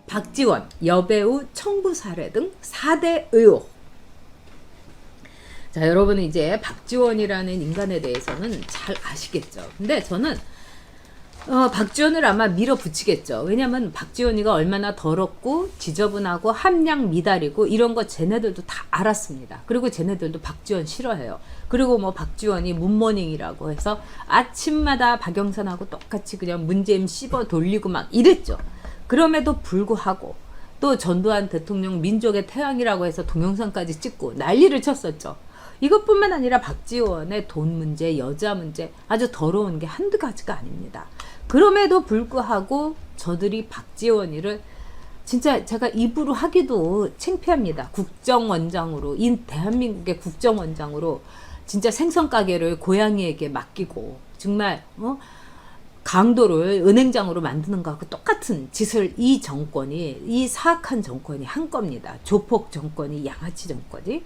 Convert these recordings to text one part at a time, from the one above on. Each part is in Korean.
박지원, 여배우 청부 살해 등 4대 의혹. 자, 여러분은 이제 박지원이라는 인간에 대해서는 잘 아시겠죠. 근데 저는 박지원을 아마 밀어붙이겠죠. 왜냐면 박지원이가 얼마나 더럽고 지저분하고 함량 미달이고 이런 거 쟤네들도 다 알았습니다. 그리고 쟤네들도 박지원 싫어해요. 그리고 뭐 박지원이 문모닝이라고 해서 아침마다 박영선하고 똑같이 그냥 문재인 씹어 돌리고 막 이랬죠. 그럼에도 불구하고 또 전두환 대통령 민족의 태양이라고 해서 동영상까지 찍고 난리를 쳤었죠. 이것뿐만 아니라 박지원의 돈 문제, 여자 문제 아주 더러운 게 한두 가지가 아닙니다. 그럼에도 불구하고 저들이 박지원이를 진짜 제가 입으로 하기도 창피합니다. 국정원장으로, 이 대한민국의 국정원장으로 진짜 생선가게를 고양이에게 맡기고 정말 강도를 은행장으로 만드는 거하고 똑같은 짓을 이 정권이, 이 사악한 정권이 한 겁니다. 조폭 정권이, 양아치 정권이.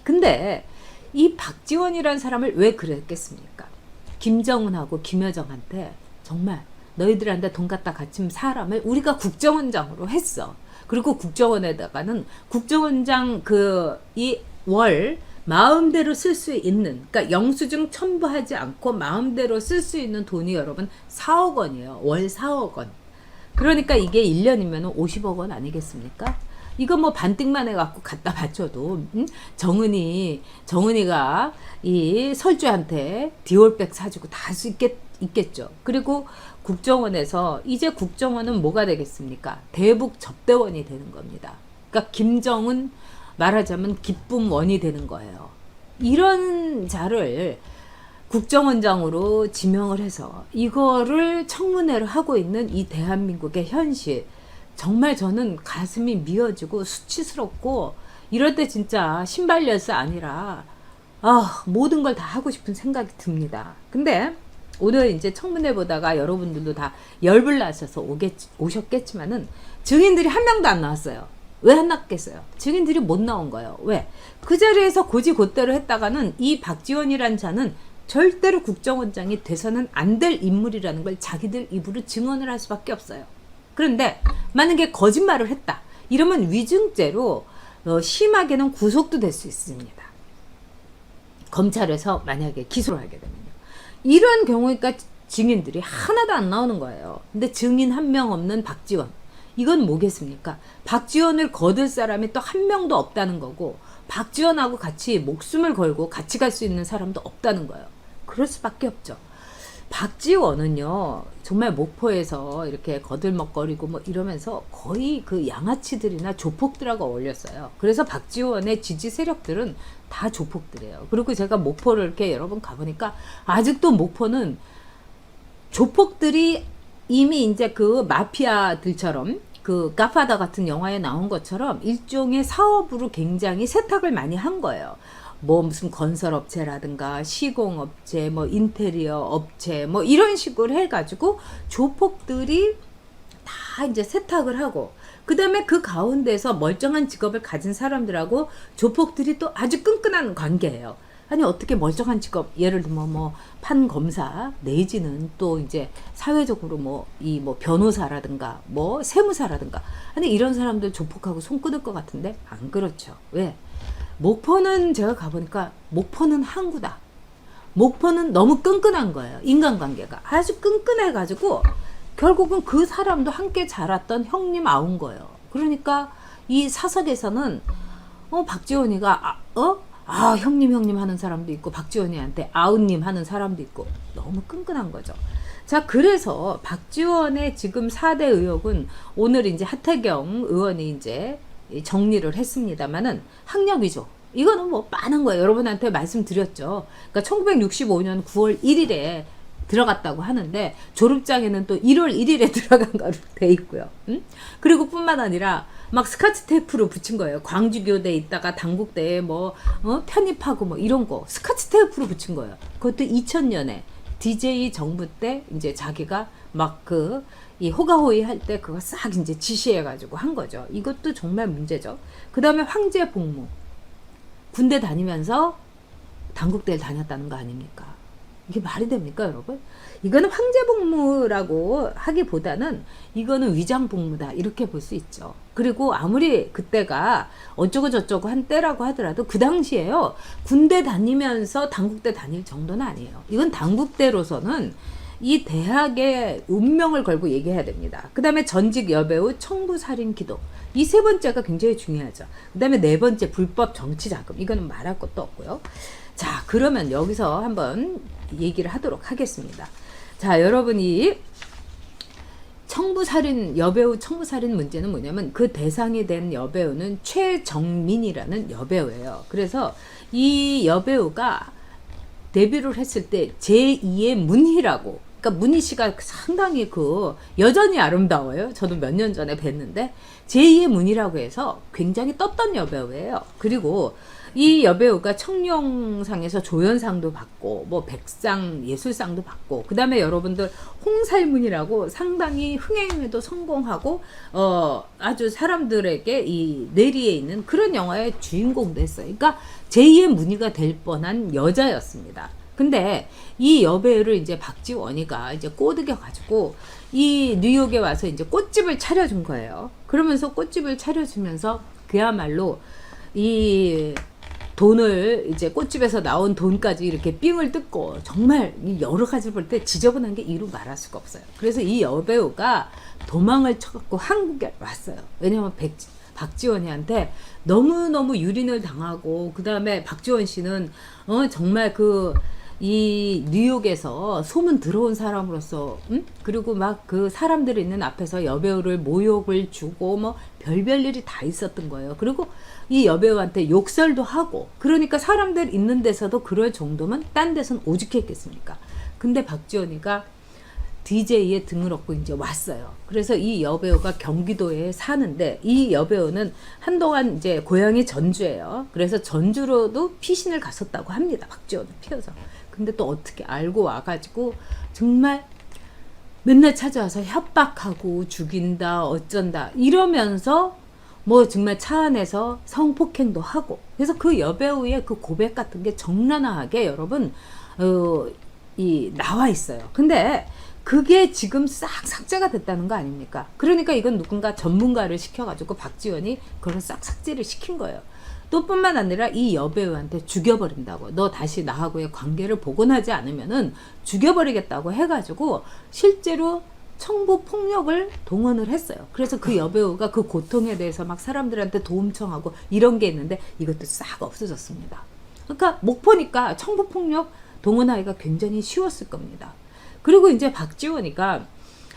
근데 이 박지원이라는 사람을 왜 그랬겠습니까? 김정은하고 김여정한테 정말 너희들한테 돈 갖다 갇힌 사람을 우리가 국정원장으로 했어. 그리고 국정원에다가는 국정원장 이 월 마음대로 쓸 수 있는, 그러니까 영수증 첨부하지 않고 마음대로 쓸 수 있는 돈이 여러분 4억 원이에요. 월 4억 원. 그러니까 이게 1년이면 50억 원 아니겠습니까? 이거 뭐 반띵만 해갖고 갖다 바쳐도 정은이가 이 설주한테 디올백 사주고 다 할 수 있겠죠. 그리고 국정원에서 이제 국정원은 뭐가 되겠습니까? 대북 접대원이 되는 겁니다. 그러니까 김정은 말하자면 기쁨원이 되는 거예요. 이런 자를 국정원장으로 지명을 해서 이거를 청문회를 하고 있는 이 대한민국의 현실, 정말 저는 가슴이 미어지고 수치스럽고 이럴 때 진짜 신발 열쇠 아니라 모든 걸 다 하고 싶은 생각이 듭니다. 근데 오늘 이제 청문회 보다가 여러분들도 다 열불 나셔서 오셨겠지만은 증인들이 한 명도 안 나왔어요. 왜 안 나왔겠어요? 증인들이 못 나온 거예요. 왜? 그 자리에서 고지고대로 했다가는 이 박지원이란 자는 절대로 국정원장이 돼서는 안 될 인물이라는 걸 자기들 입으로 증언을 할 수밖에 없어요. 그런데 만약에 거짓말을 했다. 이러면 위증죄로 심하게는 구속도 될 수 있습니다. 검찰에서 만약에 기소를 하게 되면요. 이런 경우니까 증인들이 하나도 안 나오는 거예요. 근데 증인 한 명 없는 박지원. 이건 뭐겠습니까? 박지원을 거둘 사람이 또 한 명도 없다는 거고 박지원하고 같이 목숨을 걸고 같이 갈 수 있는 사람도 없다는 거예요. 그럴 수밖에 없죠. 박지원은요 정말 목포에서 이렇게 거들먹거리고 뭐 이러면서 거의 그 양아치들이나 조폭들하고 어울렸어요. 그래서 박지원의 지지 세력들은 다 조폭들이에요. 그리고 제가 목포를 이렇게 여러 번 가보니까 아직도 목포는 조폭들이 이미 이제 그 마피아들처럼 그 가파다 같은 영화에 나온 것처럼 일종의 사업으로 굉장히 세탁을 많이 한 거예요. 뭐 무슨 건설업체라든가 시공업체, 뭐 인테리어 업체, 뭐 이런 식으로 해가지고 조폭들이 다 이제 세탁을 하고, 그 다음에 그 가운데서 멀쩡한 직업을 가진 사람들하고 조폭들이 또 아주 끈끈한 관계예요. 아니 어떻게 멀쩡한 직업, 예를 들면 뭐 판검사 내지는 또 이제 사회적으로 뭐 변호사라든가 뭐 세무사라든가, 아니 이런 사람들 조폭하고 손 끊을 것 같은데 안 그렇죠. 왜? 목포는 제가 가보니까 목포는 항구다. 목포는 너무 끈끈한 거예요. 인간관계가 아주 끈끈해가지고 결국은 그 사람도 함께 자랐던 형님 아운 거예요. 그러니까 이 사석에서는 박지원이가 형님 하는 사람도 있고 박지원이한테 아우님 하는 사람도 있고 너무 끈끈한 거죠. 자, 그래서 박지원의 지금 4대 의혹은 오늘 이제 하태경 의원이 이제 정리를 했습니다만은 학력 위조. 이거는 뭐 빤한 거예요. 여러분한테 말씀드렸죠. 그러니까 1965년 9월 1일에 들어갔다고 하는데 졸업장에는 또 1월 1일에 들어간 거로 돼 있고요. 그리고 뿐만 아니라 막 스카치 테이프로 붙인 거예요. 광주교대에 있다가 당국대에 편입하고 뭐 이런 거 스카치 테이프로 붙인 거예요. 그것도 2000년에 DJ 정부 때 이제 자기가 막 이 호가호위 할 때 그거 싹 이제 지시해가지고 한 거죠. 이것도 정말 문제죠. 그 다음에 황제 복무. 군대 다니면서 단국대를 다녔다는 거 아닙니까? 이게 말이 됩니까, 여러분? 이거는 황제복무라고 하기보다는 이거는 위장복무다, 이렇게 볼 수 있죠. 그리고 아무리 그때가 어쩌고 저쩌고 한 때라고 하더라도 그 당시에요, 군대 다니면서 단국대 다닐 정도는 아니에요. 이건 단국대로서는 이 대학의 운명을 걸고 얘기해야 됩니다. 그 다음에 전직 여배우 청부살인 기록, 이 세 번째가 굉장히 중요하죠. 그 다음에 네 번째 불법 정치자금, 이거는 말할 것도 없고요. 자, 그러면 여기서 한번 얘기를 하도록 하겠습니다. 자, 여러분이 여배우 청부살인 문제는 뭐냐면, 그 대상이 된 여배우는 최정민이라는 여배우예요. 그래서 이 여배우가 데뷔를 했을 때 제2의 문희라고, 그러니까 문희 씨가 상당히 여전히 아름다워요. 저도 몇 년 전에 뵀는데 제2의 문희라고 해서 굉장히 떴던 여배우예요. 그리고 이 여배우가 청룡상에서 조연상도 받고 뭐 백상 예술상도 받고, 그 다음에 여러분들 홍살문이라고 상당히 흥행에도 성공하고 아주 사람들에게 이 내리에 있는 그런 영화의 주인공도 했어요. 그러니까 제2의 문희가 될 뻔한 여자였습니다. 근데 이 여배우를 이제 박지원이가 이제 꼬드겨 가지고 이 뉴욕에 와서 이제 꽃집을 차려준 거예요. 그러면서 꽃집을 차려주면서 그야말로 이 돈을, 이제 꽃집에서 나온 돈까지 이렇게 삥을 뜯고, 정말 여러 가지 볼 때 지저분한 게 이루 말할 수가 없어요. 그래서 이 여배우가 도망을 쳐갖고 한국에 왔어요. 왜냐면 박지원이한테 너무너무 유린을 당하고, 그 다음에 박지원 씨는 정말 이 뉴욕에서 소문 들어온 사람으로서, 그리고 막 그 사람들이 있는 앞에서 여배우를 모욕을 주고 뭐 별별 일이 다 있었던 거예요. 그리고 이 여배우한테 욕설도 하고, 그러니까 사람들 있는 데서도 그럴 정도면 딴 데서는 오죽했겠습니까? 근데 박지원이가 DJ에 등을 얻고 이제 왔어요. 그래서 이 여배우가 경기도에 사는데, 이 여배우는 한동안 이제 고향이 전주예요. 그래서 전주로도 피신을 갔었다고 합니다. 박지원을 피워서. 근데 또 어떻게 알고 와가지고 정말 맨날 찾아와서 협박하고 죽인다 어쩐다 이러면서 뭐 정말 차 안에서 성폭행도 하고, 그래서 그 여배우의 그 고백 같은 게 적나라하게 여러분 나와 있어요. 근데 그게 지금 싹 삭제가 됐다는 거 아닙니까? 그러니까 이건 누군가 전문가를 시켜가지고 박지원이 그걸 싹 삭제를 시킨 거예요. 또 뿐만 아니라 이 여배우한테 죽여버린다고, 너 다시 나하고의 관계를 복원하지 않으면은 죽여버리겠다고 해가지고 실제로 청부 폭력을 동원을 했어요. 그래서 그 여배우가 그 고통에 대해서 막 사람들한테 도움 청하고 이런 게 있는데 이것도 싹 없어졌습니다. 그러니까 목포니까 청부 폭력 동원하기가 굉장히 쉬웠을 겁니다. 그리고 이제 박지원이가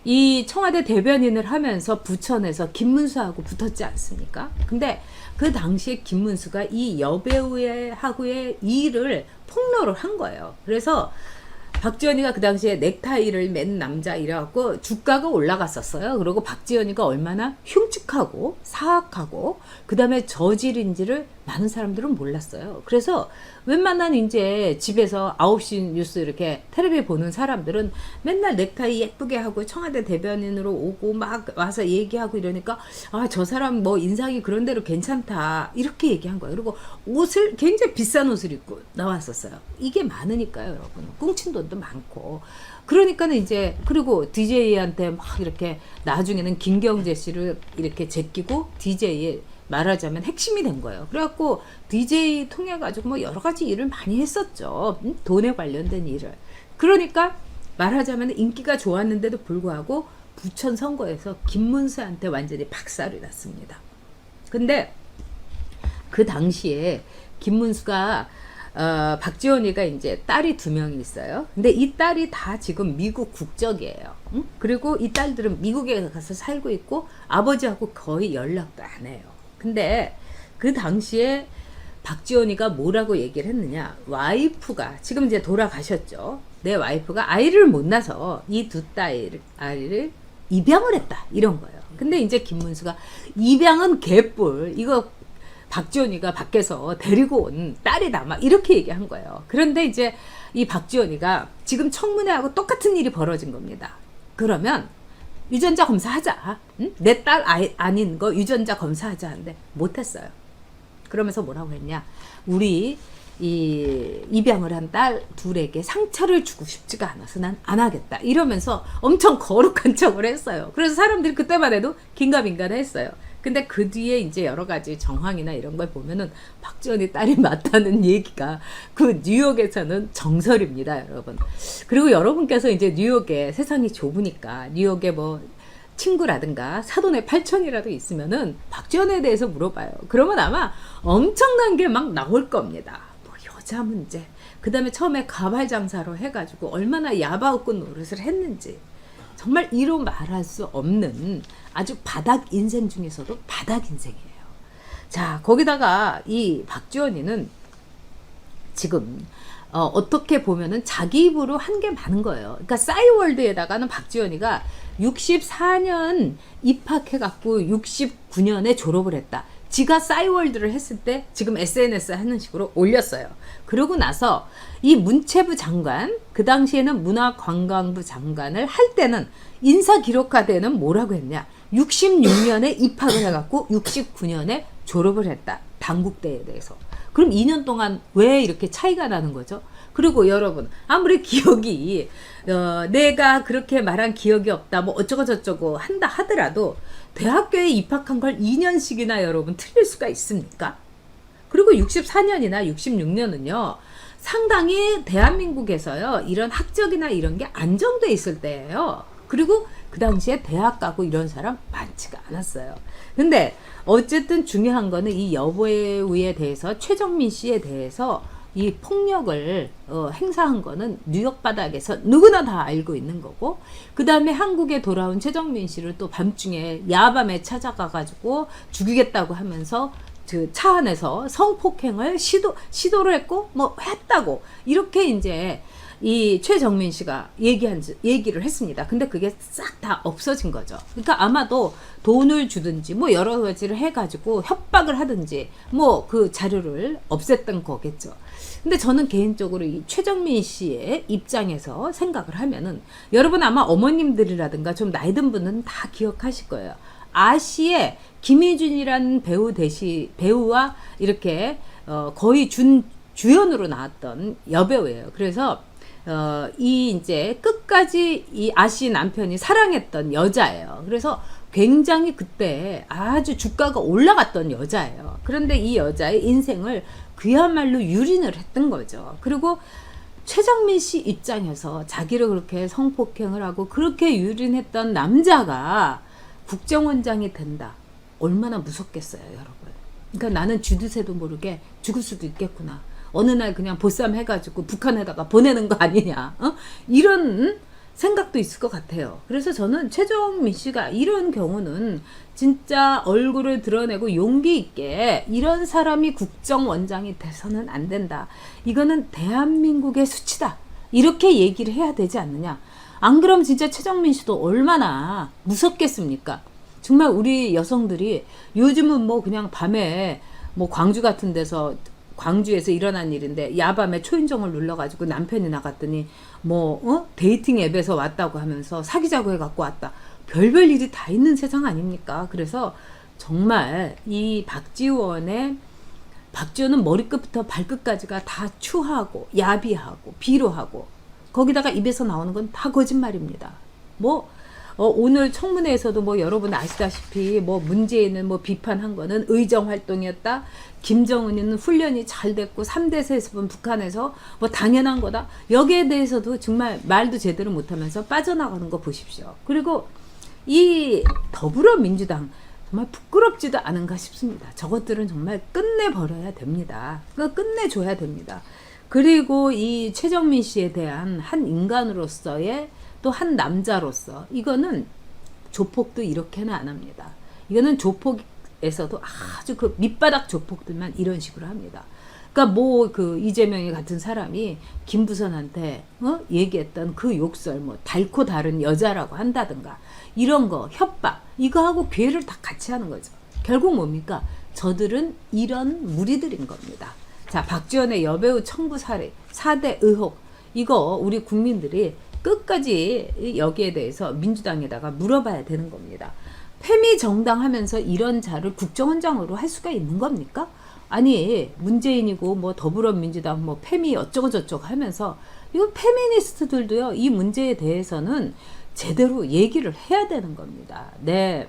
이 청와대 대변인을 하면서 부천에서 김문수하고 붙었지 않습니까? 근데 그 당시에 김문수가 이 여배우의 하고의 일을 폭로를 한 거예요. 그래서 박지원이가 그 당시에 넥타이를 맨 남자 이래갖고 주가가 올라갔었어요. 그리고 박지원이가 얼마나 흉측하고 사악하고 그 다음에 저질인지를 많은 사람들은 몰랐어요. 그래서 웬만한 이제 집에서 9시 뉴스 이렇게 텔레비 보는 사람들은 맨날 넥타이 예쁘게 하고 청와대 대변인으로 오고 막 와서 얘기하고 이러니까 아, 저 사람 뭐 인상이 그런 대로 괜찮다 이렇게 얘기한 거예요. 그리고 옷을 굉장히 비싼 옷을 입고 나왔었어요. 이게 많으니까요, 여러분. 꿍친 돈도 많고. 그러니까는 이제 그리고 DJ한테 막 이렇게 나중에는 김경재 씨를 이렇게 제끼고 DJ에 말하자면 핵심이 된 거예요. 그래갖고 DJ 통해 가지고 뭐 여러 가지 일을 많이 했었죠. 돈에 관련된 일을. 그러니까 말하자면 인기가 좋았는데도 불구하고 부천 선거에서 김문수한테 완전히 박살이 났습니다. 근데 그 당시에 김문수가 박지원이가 이제 딸이 2명이 있어요. 근데 이 딸이 다 지금 미국 국적이에요. 응? 그리고 이 딸들은 미국에 가서 살고 있고 아버지하고 거의 연락도 안 해요. 근데 그 당시에 박지원이가 뭐라고 얘기를 했느냐, 와이프가 지금 이제 돌아가셨죠. 내 와이프가 아이를 못 낳아서 이 두 아이를 입양을 했다 이런 거예요. 근데 이제 김문수가 입양은 개뿔, 이거 박지원이가 밖에서 데리고 온 딸이다 막 이렇게 얘기한 거예요. 그런데 이제 이 박지원이가 지금 청문회하고 똑같은 일이 벌어진 겁니다. 그러면 유전자 검사하자. 응? 내 딸 아닌 거 유전자 검사하자 하는데 못했어요. 그러면서 뭐라고 했냐, 우리 이 입양을 한 딸 둘에게 상처를 주고 싶지가 않아서 난 안 하겠다 이러면서 엄청 거룩한 척을 했어요. 그래서 사람들이 그때만 해도 긴가민가했어요. 근데 그 뒤에 이제 여러 가지 정황이나 이런 걸 보면은 박지원이 딸이 맞다는 얘기가 그 뉴욕에서는 정설입니다, 여러분. 그리고 여러분께서 이제 뉴욕에 세상이 좁으니까 뉴욕에 뭐 친구라든가 사돈의 팔촌이라도 있으면은 박지원에 대해서 물어봐요. 그러면 아마 엄청난 게 막 나올 겁니다. 뭐 여자 문제, 그 다음에 처음에 가발 장사로 해가지고 얼마나 야바웃꾼 노릇을 했는지, 정말 이로 말할 수 없는 아주 바닥 인생 중에서도 바닥 인생이에요. 자, 거기다가 이 박지원이는 지금 어떻게 보면은 자기 입으로 한 게 많은 거예요. 그러니까 싸이월드에다가는 박지원이가 64년 입학해갖고 69년에 졸업을 했다. 지가 싸이월드를 했을 때 지금 SNS 하는 식으로 올렸어요. 그러고 나서 이 문체부 장관, 그 당시에는 문화관광부 장관을 할 때는 인사기록화대는 뭐라고 했냐. 66년에 입학을 해갖고 69년에 졸업을 했다. 당국대에 대해서. 그럼 2년 동안 왜 이렇게 차이가 나는 거죠? 그리고 여러분, 아무리 기억이 내가 그렇게 말한 기억이 없다 뭐 어쩌고 저쩌고 한다 하더라도 대학교에 입학한 걸 2년씩이나 여러분 틀릴 수가 있습니까? 그리고 64년이나 66년은요 상당히 대한민국에서요 이런 학적이나 이런 게 안정돼 있을 때예요. 그리고 그 당시에 대학 가고 이런 사람 많지가 않았어요. 근데 어쨌든 중요한 거는 이 여배우에 대해서, 최정민 씨에 대해서 이 폭력을 행사한 거는 뉴욕 바닥에서 누구나 다 알고 있는 거고, 그 다음에 한국에 돌아온 최정민 씨를 또 밤중에 야밤에 찾아가 가지고 죽이겠다고 하면서 그 차 안에서 성폭행을 시도를 했고 뭐 했다고 이렇게 이제 이 최정민 씨가 얘기를 했습니다. 근데 그게 싹 다 없어진 거죠. 그러니까 아마도 돈을 주든지 뭐 여러 가지를 해가지고 협박을 하든지 뭐 그 자료를 없앴던 거겠죠. 근데 저는 개인적으로 이 최정민 씨의 입장에서 생각을 하면은, 여러분 아마 어머님들이라든가 좀 나이 든 분은 다 기억하실 거예요. 아시의 김희준이라는 배우와 이렇게 거의 주연으로 나왔던 여배우예요. 그래서 이 이제 끝까지 이 아씨 남편이 사랑했던 여자예요. 그래서 굉장히 그때 아주 주가가 올라갔던 여자예요. 그런데 이 여자의 인생을 그야말로 유린을 했던 거죠. 그리고 최정민 씨 입장에서 자기를 그렇게 성폭행을 하고 그렇게 유린했던 남자가 국정원장이 된다. 얼마나 무섭겠어요, 여러분. 그러니까 나는 쥐두새도 모르게 죽을 수도 있겠구나. 어느 날 그냥 보쌈 해가지고 북한에다가 보내는 거 아니냐. 이런 생각도 있을 것 같아요. 그래서 저는 최정민 씨가 이런 경우는 진짜 얼굴을 드러내고 용기 있게 이런 사람이 국정원장이 돼서는 안 된다. 이거는 대한민국의 수치다. 이렇게 얘기를 해야 되지 않느냐. 안 그러면 진짜 최정민 씨도 얼마나 무섭겠습니까? 정말 우리 여성들이 요즘은 뭐 그냥 밤에 뭐 광주 같은 데서, 광주에서 일어난 일인데 야밤에 초인종을 눌러가지고 남편이 나갔더니 뭐 데이팅 앱에서 왔다고 하면서 사귀자고 해갖고 왔다. 별별 일이 다 있는 세상 아닙니까? 그래서 정말 이 박지원은 머리끝부터 발끝까지가 다 추하고 야비하고 비루하고, 거기다가 입에서 나오는 건 다 거짓말입니다. 뭐 오늘 청문회에서도 뭐 여러분 아시다시피 뭐 문재인은 뭐 비판한 거는 의정 활동이었다. 김정은은 훈련이 잘 됐고 3대 세습은 북한에서 뭐 당연한 거다. 여기에 대해서도 정말 말도 제대로 못하면서 빠져나가는 거 보십시오. 그리고 이 더불어민주당 정말 부끄럽지도 않은가 싶습니다. 저것들은 정말 끝내버려야 됩니다. 끝내줘야 됩니다. 그리고 이 최정민 씨에 대한 한 인간으로서의, 또 한 남자로서, 이거는 조폭도 이렇게는 안 합니다. 이거는 조폭에서도 아주 그 밑바닥 조폭들만 이런 식으로 합니다. 그러니까 뭐 그 이재명이 같은 사람이 김부선한테 얘기했던 그 욕설, 뭐 달코 다른 여자라고 한다든가 이런 거, 협박, 이거하고 괴를 다 같이 하는 거죠. 결국 뭡니까? 저들은 이런 무리들인 겁니다. 자, 박지원의 여배우 청부 살해 4대 의혹, 이거 우리 국민들이 끝까지 여기에 대해서 민주당에다가 물어봐야 되는 겁니다. 패미 정당하면서 이런 자를 국정원장으로 할 수가 있는 겁니까? 아니 문재인이고 뭐 더불어민주당 뭐 페미 어쩌고 저쩌고 하면서 이거 페미니스트들도요 이 문제에 대해서는 제대로 얘기를 해야 되는 겁니다. 네.